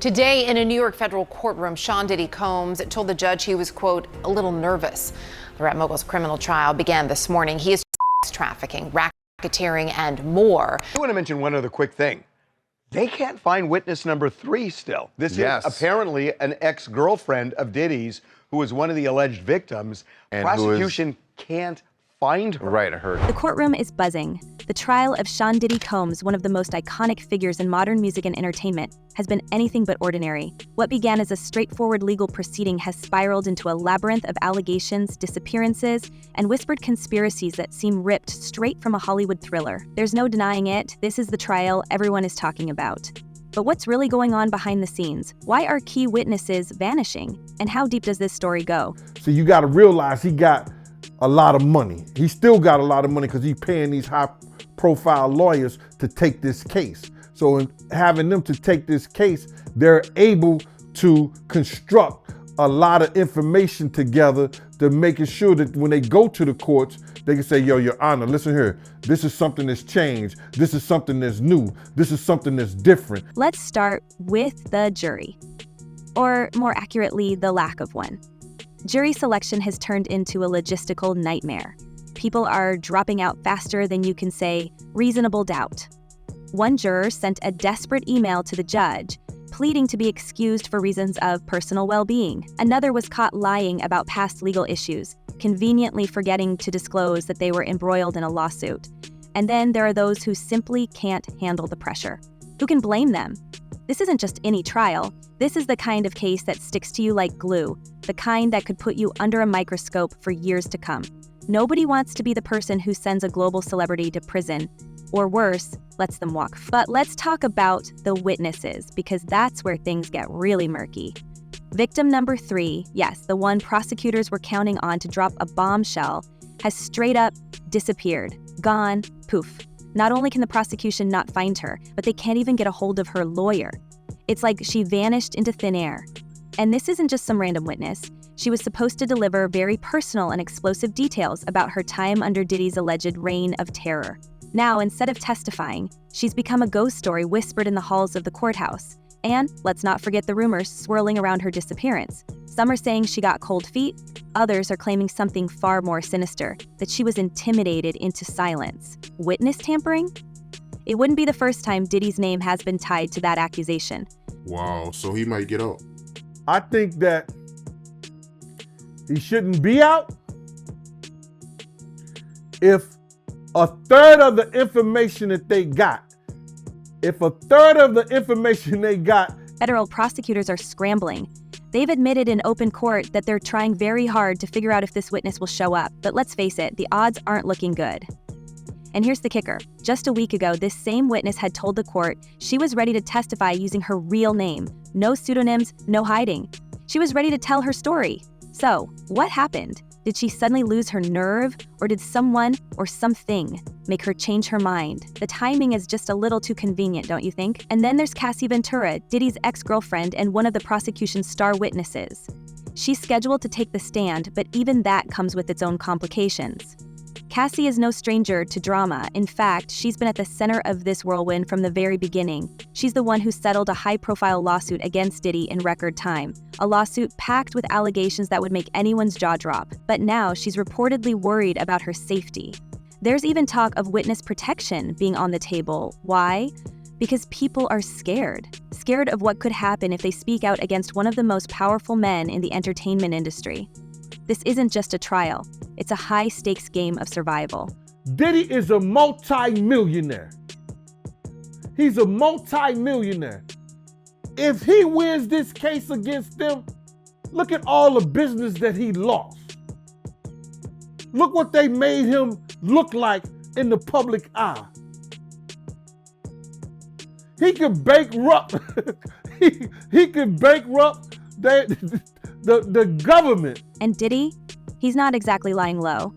Today in a New York federal courtroom, Diddy Combs told the judge he was, quote, a little nervous. The rap mogul's criminal trial began this morning. He is trafficking, racketeering, and more. I want to mention one other quick thing. They can't find witness number 3 still. This is apparently an ex-girlfriend of Diddy's who was one of the alleged victims. And prosecution can't find her. Right, I heard. The courtroom is buzzing. The trial of Diddy Combs, one of the most iconic figures in modern music and entertainment, has been anything but ordinary. What began as a straightforward legal proceeding has spiraled into a labyrinth of allegations, disappearances, and whispered conspiracies that seem ripped straight from a Hollywood thriller. There's no denying it, this is the trial everyone is talking about. But what's really going on behind the scenes? Why are key witnesses vanishing? And how deep does this story go? So you gotta realize he got a lot of money. He still got a lot of money because he's paying these high-profile lawyers to take this case. So in having them to take this case, they're able to construct a lot of information together to making sure that when they go to the courts, they can say, yo, Your Honor, listen here, this is something that's changed. This is something that's new. This is something that's different. Let's start with the jury, or more accurately, the lack of one. Jury selection has turned into a logistical nightmare. People are dropping out faster than you can say reasonable doubt. One juror sent a desperate email to the judge, pleading to be excused for reasons of personal well-being. Another was caught lying about past legal issues, conveniently forgetting to disclose that they were embroiled in a lawsuit. And then there are those who simply can't handle the pressure. Who can blame them? This isn't just any trial. This is the kind of case that sticks to you like glue, the kind that could put you under a microscope for years to come. Nobody wants to be the person who sends a global celebrity to prison, or worse, lets them walk. But let's talk about the witnesses, because that's where things get really murky. Victim number 3, yes, the one prosecutors were counting on to drop a bombshell, has straight up disappeared, gone, poof. Not only can the prosecution not find her, but they can't even get a hold of her lawyer. It's like she vanished into thin air. And this isn't just some random witness. She was supposed to deliver very personal and explosive details about her time under Diddy's alleged reign of terror. Now, instead of testifying, she's become a ghost story whispered in the halls of the courthouse. And let's not forget the rumors swirling around her disappearance. Some are saying she got cold feet, others are claiming something far more sinister, that she was intimidated into silence. Witness tampering? It wouldn't be the first time Diddy's name has been tied to that accusation. Wow, so he might get out. I think that he shouldn't be out if a third of the information that they got, Federal prosecutors are scrambling. They've admitted in open court that they're trying very hard to figure out if this witness will show up. But let's face it, the odds aren't looking good. And here's the kicker. Just a week ago, this same witness had told the court she was ready to testify using her real name. No pseudonyms, no hiding. She was ready to tell her story. So, what happened? Did she suddenly lose her nerve, or did someone or something make her change her mind? The timing is just a little too convenient, don't you think? And then there's Cassie Ventura, Diddy's ex-girlfriend and one of the prosecution's star witnesses. She's scheduled to take the stand, but even that comes with its own complications. Cassie is no stranger to drama. In fact, she's been at the center of this whirlwind from the very beginning. She's the one who settled a high-profile lawsuit against Diddy in record time, a lawsuit packed with allegations that would make anyone's jaw drop. But now she's reportedly worried about her safety. There's even talk of witness protection being on the table. Why? Because people are scared of what could happen if they speak out against one of the most powerful men in the entertainment industry. This isn't just a trial. It's a high-stakes game of survival. Diddy is a multi-millionaire. He's a multi-millionaire. If he wins this case against them, look at all the business that he lost. Look what they made him look like in the public eye. He could bankrupt, he could bankrupt the government. And Diddy? He's not exactly lying low.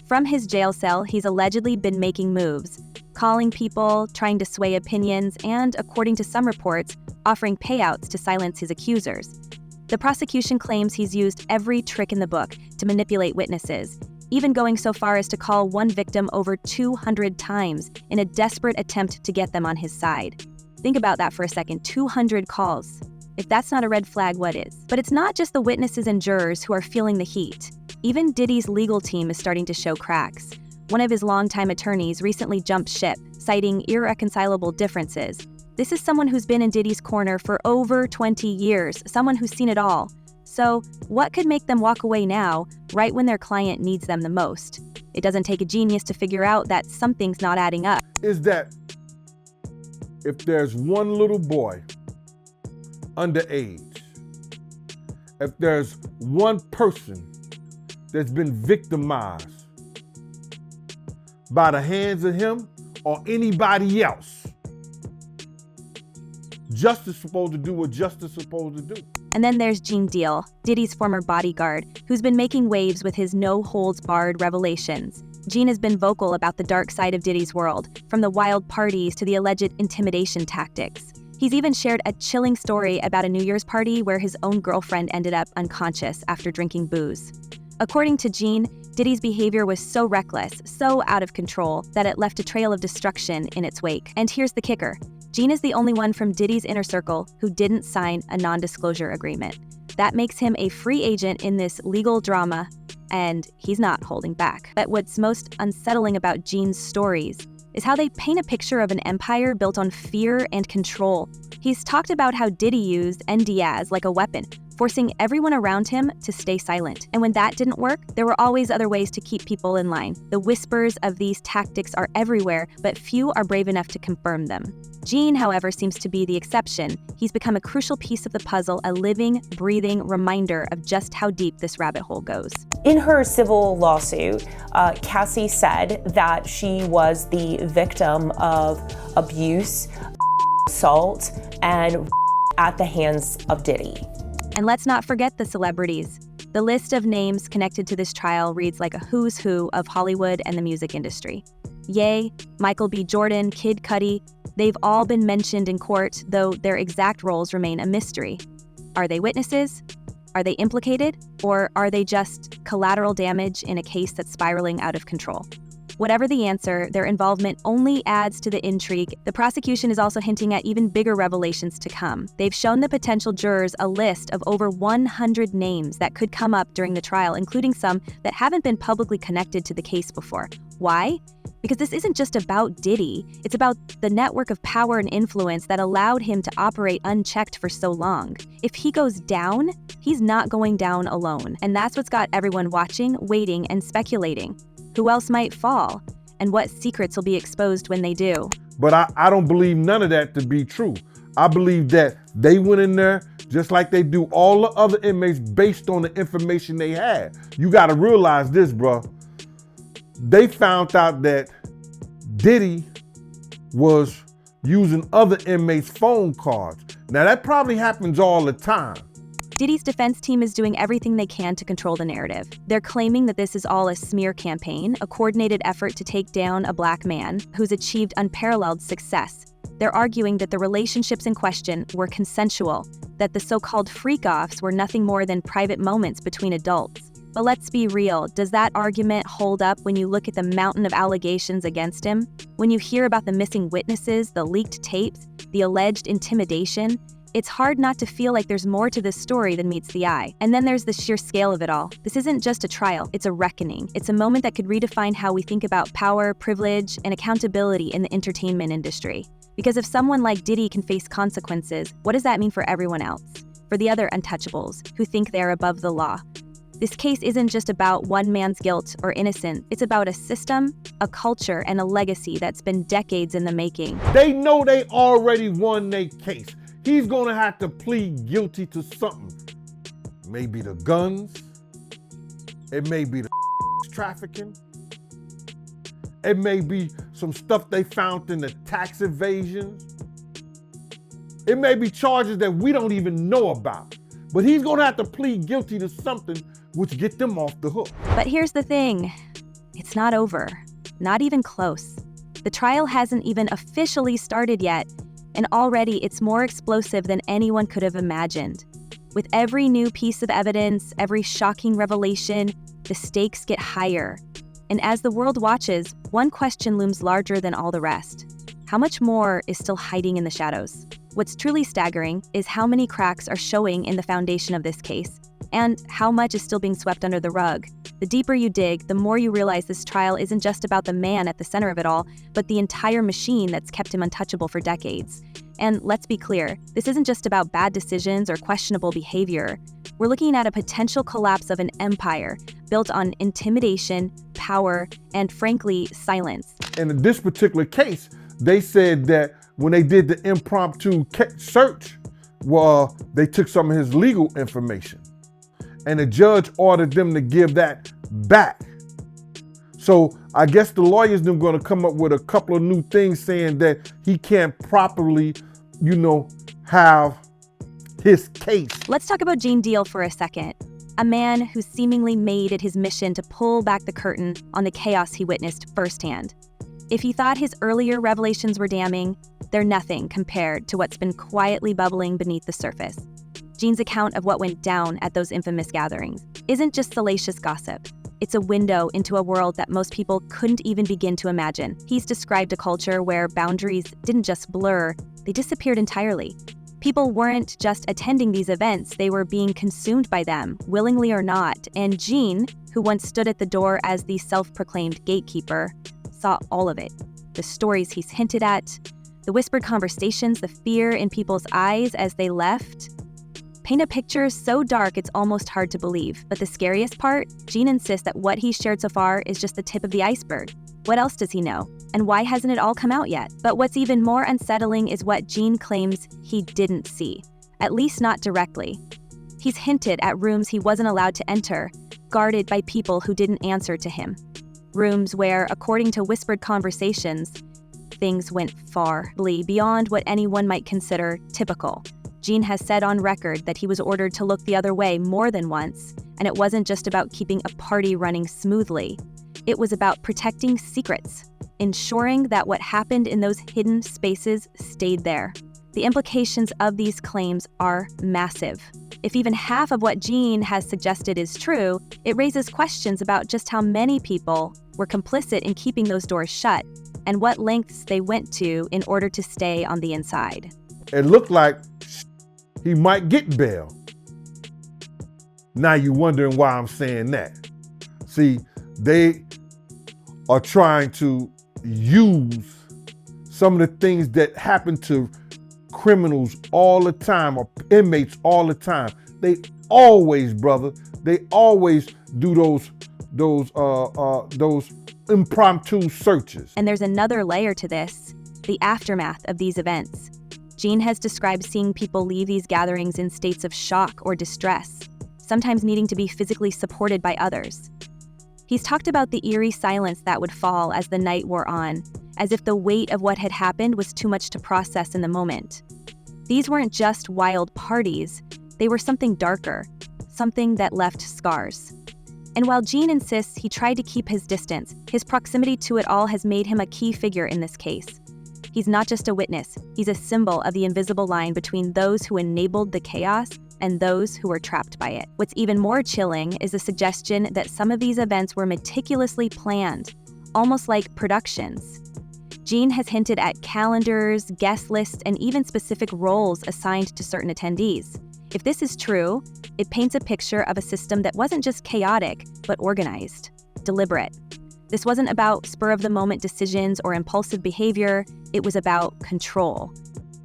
From his jail cell, he's allegedly been making moves, calling people, trying to sway opinions, and, according to some reports, offering payouts to silence his accusers. The prosecution claims he's used every trick in the book to manipulate witnesses, even going so far as to call one victim over 200 times in a desperate attempt to get them on his side. Think about that for a second, 200 calls. If that's not a red flag, what is? But it's not just the witnesses and jurors who are feeling the heat. Even Diddy's legal team is starting to show cracks. One of his longtime attorneys recently jumped ship, citing irreconcilable differences. This is someone who's been in Diddy's corner for over 20 years, someone who's seen it all. So, what could make them walk away now, right when their client needs them the most? It doesn't take a genius to figure out that something's not adding up. Is that if there's one little boy underage, if there's one person that's been victimized by the hands of him or anybody else, justice is supposed to do what justice is supposed to do. And then there's Gene Deal, Diddy's former bodyguard, who's been making waves with his no-holds-barred revelations. Gene has been vocal about the dark side of Diddy's world, from the wild parties to the alleged intimidation tactics. He's even shared a chilling story about a New Year's party where his own girlfriend ended up unconscious after drinking booze. According to Gene, Diddy's behavior was so reckless, so out of control, that it left a trail of destruction in its wake. And here's the kicker. Gene is the only one from Diddy's inner circle who didn't sign a non-disclosure agreement. That makes him a free agent in this legal drama, and he's not holding back. But what's most unsettling about Gene's stories is how they paint a picture of an empire built on fear and control. He's talked about how Diddy used NDAs like a weapon, forcing everyone around him to stay silent. And when that didn't work, there were always other ways to keep people in line. The whispers of these tactics are everywhere, but few are brave enough to confirm them. Gene, however, seems to be the exception. He's become a crucial piece of the puzzle, a living, breathing reminder of just how deep this rabbit hole goes. In her civil lawsuit, Cassie said that she was the victim of abuse, assault, and at the hands of Diddy. And let's not forget the celebrities. The list of names connected to this trial reads like a who's who of Hollywood and the music industry. Ye, Michael B. Jordan, Kid Cudi, they've all been mentioned in court, though their exact roles remain a mystery. Are they witnesses? Are they implicated? Or are they just collateral damage in a case that's spiraling out of control? Whatever the answer, their involvement only adds to the intrigue. The prosecution is also hinting at even bigger revelations to come. They've shown the potential jurors a list of over 100 names that could come up during the trial, including some that haven't been publicly connected to the case before. Why? Because this isn't just about Diddy, it's about the network of power and influence that allowed him to operate unchecked for so long. If he goes down, he's not going down alone. And that's what's got everyone watching, waiting, and speculating. Who else might fall? And what secrets will be exposed when they do? But I don't believe none of that to be true. I believe that they went in there just like they do all the other inmates based on the information they had. You gotta realize this, bro. They found out that Diddy was using other inmates' phone cards. Now that probably happens all the time. Diddy's defense team is doing everything they can to control the narrative. They're claiming that this is all a smear campaign, a coordinated effort to take down a black man who's achieved unparalleled success. They're arguing that the relationships in question were consensual, that the so-called freak-offs were nothing more than private moments between adults. But let's be real, does that argument hold up when you look at the mountain of allegations against him? When you hear about the missing witnesses, the leaked tapes, the alleged intimidation? It's hard not to feel like there's more to this story than meets the eye. And then there's the sheer scale of it all. This isn't just a trial, it's a reckoning. It's a moment that could redefine how we think about power, privilege, and accountability in the entertainment industry. Because if someone like Diddy can face consequences, what does that mean for everyone else? For the other untouchables, who think they're above the law? This case isn't just about one man's guilt or innocence. It's about a system, a culture, and a legacy that's been decades in the making. They know they already won their case. He's gonna have to plead guilty to something. Maybe the guns, it may be the trafficking, it may be some stuff they found in the tax evasion. It may be charges that we don't even know about. But he's gonna have to plead guilty to something which get them off the hook. But here's the thing, it's not over, not even close. The trial hasn't even officially started yet, and already it's more explosive than anyone could have imagined. With every new piece of evidence, every shocking revelation, the stakes get higher. And as the world watches, one question looms larger than all the rest. How much more is still hiding in the shadows? What's truly staggering is how many cracks are showing in the foundation of this case, and how much is still being swept under the rug. The deeper you dig, the more you realize this trial isn't just about the man at the center of it all, but the entire machine that's kept him untouchable for decades. And let's be clear, this isn't just about bad decisions or questionable behavior. We're looking at a potential collapse of an empire built on intimidation, power, and frankly, silence. And in this particular case, they said that when they did the impromptu search, well, they took some of his legal information. And the judge ordered them to give that back. So I guess the lawyers are going to come up with a couple of new things saying that he can't properly, have his case. Let's talk about Gene Deal for a second. A man who seemingly made it his mission to pull back the curtain on the chaos he witnessed firsthand. If he thought his earlier revelations were damning, they're nothing compared to what's been quietly bubbling beneath the surface. Gene's account of what went down at those infamous gatherings isn't just salacious gossip. It's a window into a world that most people couldn't even begin to imagine. He's described a culture where boundaries didn't just blur, they disappeared entirely. People weren't just attending these events, they were being consumed by them, willingly or not. And Gene, who once stood at the door as the self-proclaimed gatekeeper, saw all of it. The stories he's hinted at, the whispered conversations, the fear in people's eyes as they left. Paint a picture so dark it's almost hard to believe. But the scariest part, Gene insists that what he's shared so far is just the tip of the iceberg. What else does he know? And why hasn't it all come out yet? But what's even more unsettling is what Gene claims he didn't see, at least not directly. He's hinted at rooms he wasn't allowed to enter, guarded by people who didn't answer to him. Rooms where, according to whispered conversations, things went far beyond what anyone might consider typical. Gene has said on record that he was ordered to look the other way more than once, and it wasn't just about keeping a party running smoothly. It was about protecting secrets, ensuring that what happened in those hidden spaces stayed there. The implications of these claims are massive. If even half of what Gene has suggested is true, it raises questions about just how many people were complicit in keeping those doors shut, and what lengths they went to in order to stay on the inside. It looked like he might get bail. Now you're wondering why I'm saying that. See, they are trying to use some of the things that happen to criminals all the time, or inmates all the time. They always, brother, they always do those impromptu searches. And there's another layer to this, the aftermath of these events. Gene has described seeing people leave these gatherings in states of shock or distress, sometimes needing to be physically supported by others. He's talked about the eerie silence that would fall as the night wore on, as if the weight of what had happened was too much to process in the moment. These weren't just wild parties, they were something darker, something that left scars. And while Gene insists he tried to keep his distance, his proximity to it all has made him a key figure in this case. He's not just a witness, he's a symbol of the invisible line between those who enabled the chaos and those who were trapped by it. What's even more chilling is the suggestion that some of these events were meticulously planned, almost like productions. Gene has hinted at calendars, guest lists, and even specific roles assigned to certain attendees. If this is true, it paints a picture of a system that wasn't just chaotic, but organized, deliberate. This wasn't about spur-of-the-moment decisions or impulsive behavior, it was about control.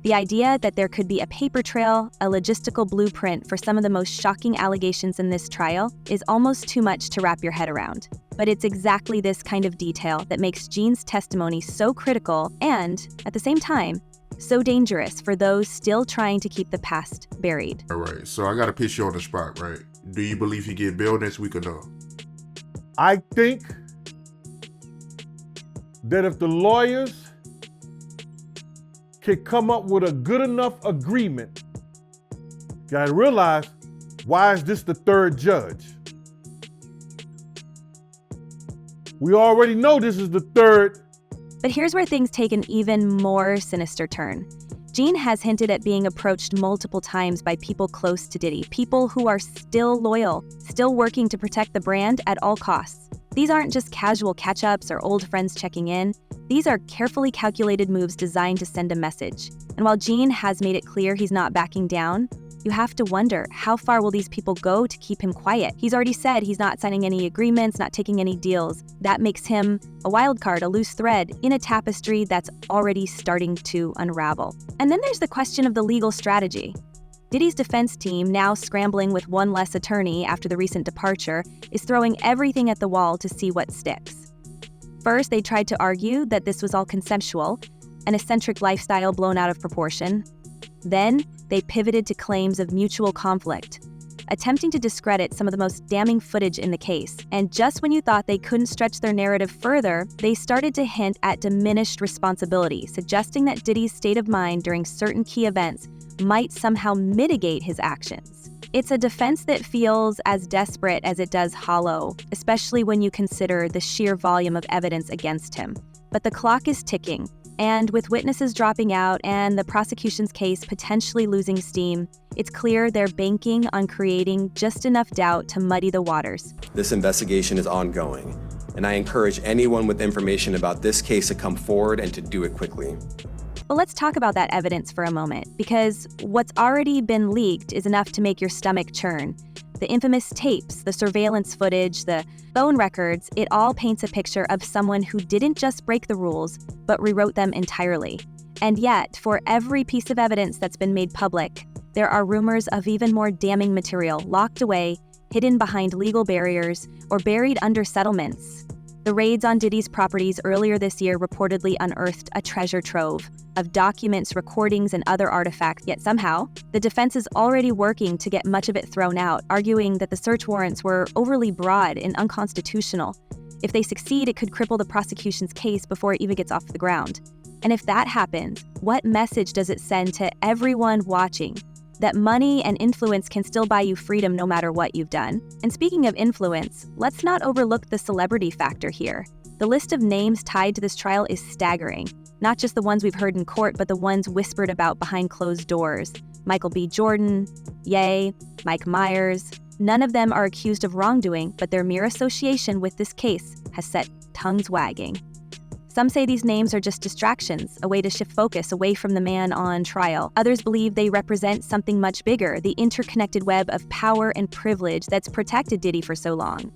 The idea that there could be a paper trail, a logistical blueprint for some of the most shocking allegations in this trial is almost too much to wrap your head around. But it's exactly this kind of detail that makes Gene's testimony so critical and, at the same time, so dangerous for those still trying to keep the past buried. All right, so I got to pitch you on the spot, right? Do you believe he get bail next week or no? I think that if the lawyers can come up with a good enough agreement, you gotta realize, why is this the third judge? We already know this is the third. But here's where things take an even more sinister turn. Gene has hinted at being approached multiple times by people close to Diddy, people who are still loyal, still working to protect the brand at all costs. These aren't just casual catch-ups or old friends checking in. These are carefully calculated moves designed to send a message. And while Gene has made it clear he's not backing down, you have to wonder, how far will these people go to keep him quiet? He's already said he's not signing any agreements, not taking any deals. That makes him a wild card, a loose thread in a tapestry that's already starting to unravel. And then there's the question of the legal strategy. Diddy's defense team, now scrambling with one less attorney after the recent departure, is throwing everything at the wall to see what sticks. First, they tried to argue that this was all consensual, an eccentric lifestyle blown out of proportion. Then, they pivoted to claims of mutual conflict, attempting to discredit some of the most damning footage in the case. And just when you thought they couldn't stretch their narrative further, they started to hint at diminished responsibility, suggesting that Diddy's state of mind during certain key events might somehow mitigate his actions. It's a defense that feels as desperate as it does hollow, especially when you consider the sheer volume of evidence against him. But the clock is ticking, and with witnesses dropping out and the prosecution's case potentially losing steam, it's clear they're banking on creating just enough doubt to muddy the waters. This investigation is ongoing, and I encourage anyone with information about this case to come forward and to do it quickly. But let's talk about that evidence for a moment, because what's already been leaked is enough to make your stomach churn. The infamous tapes, the surveillance footage, the phone records, it all paints a picture of someone who didn't just break the rules, but rewrote them entirely. And yet, for every piece of evidence that's been made public, there are rumors of even more damning material locked away, hidden behind legal barriers, or buried under settlements. The raids on Diddy's properties earlier this year reportedly unearthed a treasure trove of documents, recordings, and other artifacts, yet somehow, the defense is already working to get much of it thrown out, arguing that the search warrants were overly broad and unconstitutional. If they succeed, it could cripple the prosecution's case before it even gets off the ground. And if that happens, what message does it send to everyone watching? That money and influence can still buy you freedom no matter what you've done. And speaking of influence, let's not overlook the celebrity factor here. The list of names tied to this trial is staggering. Not just the ones we've heard in court, but the ones whispered about behind closed doors. Michael B. Jordan, Ye, Mike Myers. None of them are accused of wrongdoing, but their mere association with this case has set tongues wagging. Some say these names are just distractions, a way to shift focus away from the man on trial. Others believe they represent something much bigger, the interconnected web of power and privilege that's protected Diddy for so long.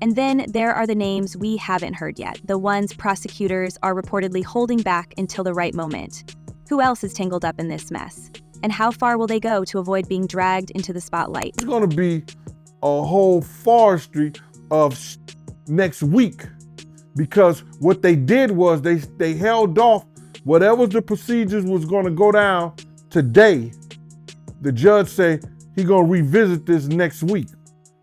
And then there are the names we haven't heard yet, the ones prosecutors are reportedly holding back until the right moment. Who else is tangled up in this mess? And how far will they go to avoid being dragged into the spotlight? It's gonna be a whole forestry of next week. Because what they did was they held off whatever the procedures was going to go down today. The judge said he's going to revisit this next week.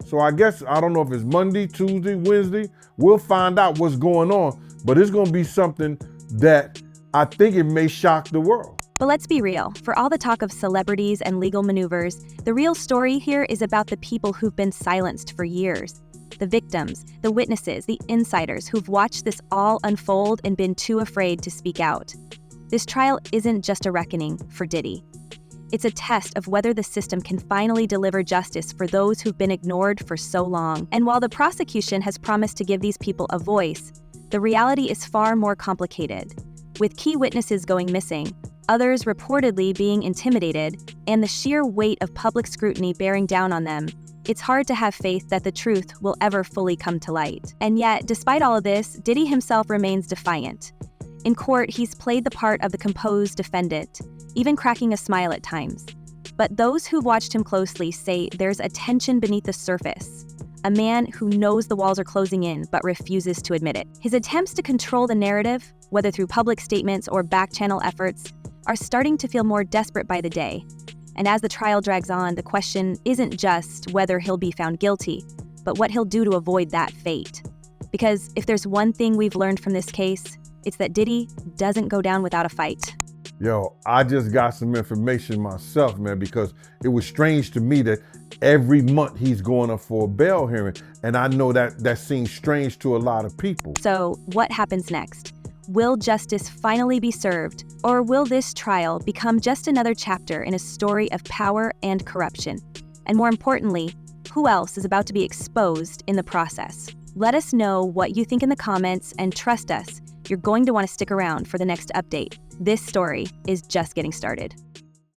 So I guess, I don't know if it's Monday, Tuesday, Wednesday. We'll find out what's going on. But it's going to be something that I think it may shock the world. But let's be real. For all the talk of celebrities and legal maneuvers, the real story here is about the people who've been silenced for years. The victims, the witnesses, the insiders who've watched this all unfold and been too afraid to speak out. This trial isn't just a reckoning for Diddy. It's a test of whether the system can finally deliver justice for those who've been ignored for so long. And while the prosecution has promised to give these people a voice, the reality is far more complicated. With key witnesses going missing, others reportedly being intimidated, and the sheer weight of public scrutiny bearing down on them, it's hard to have faith that the truth will ever fully come to light. And yet, despite all of this, Diddy himself remains defiant. In court, he's played the part of the composed defendant, even cracking a smile at times. But those who've watched him closely say there's a tension beneath the surface, a man who knows the walls are closing in but refuses to admit it. His attempts to control the narrative, whether through public statements or back-channel efforts, are starting to feel more desperate by the day. And as the trial drags on, the question isn't just whether he'll be found guilty, but what he'll do to avoid that fate. Because if there's one thing we've learned from this case, it's that Diddy doesn't go down without a fight. Yo, I just got some information myself, man, because it was strange to me that every month he's going up for a bail hearing. And I know that seems strange to a lot of people. So what happens next? Will justice finally be served, or will this trial become just another chapter in a story of power and corruption? And more importantly, who else is about to be exposed in the process? Let us know what you think in the comments, and trust us, you're going to want to stick around for the next update. This story is just getting started.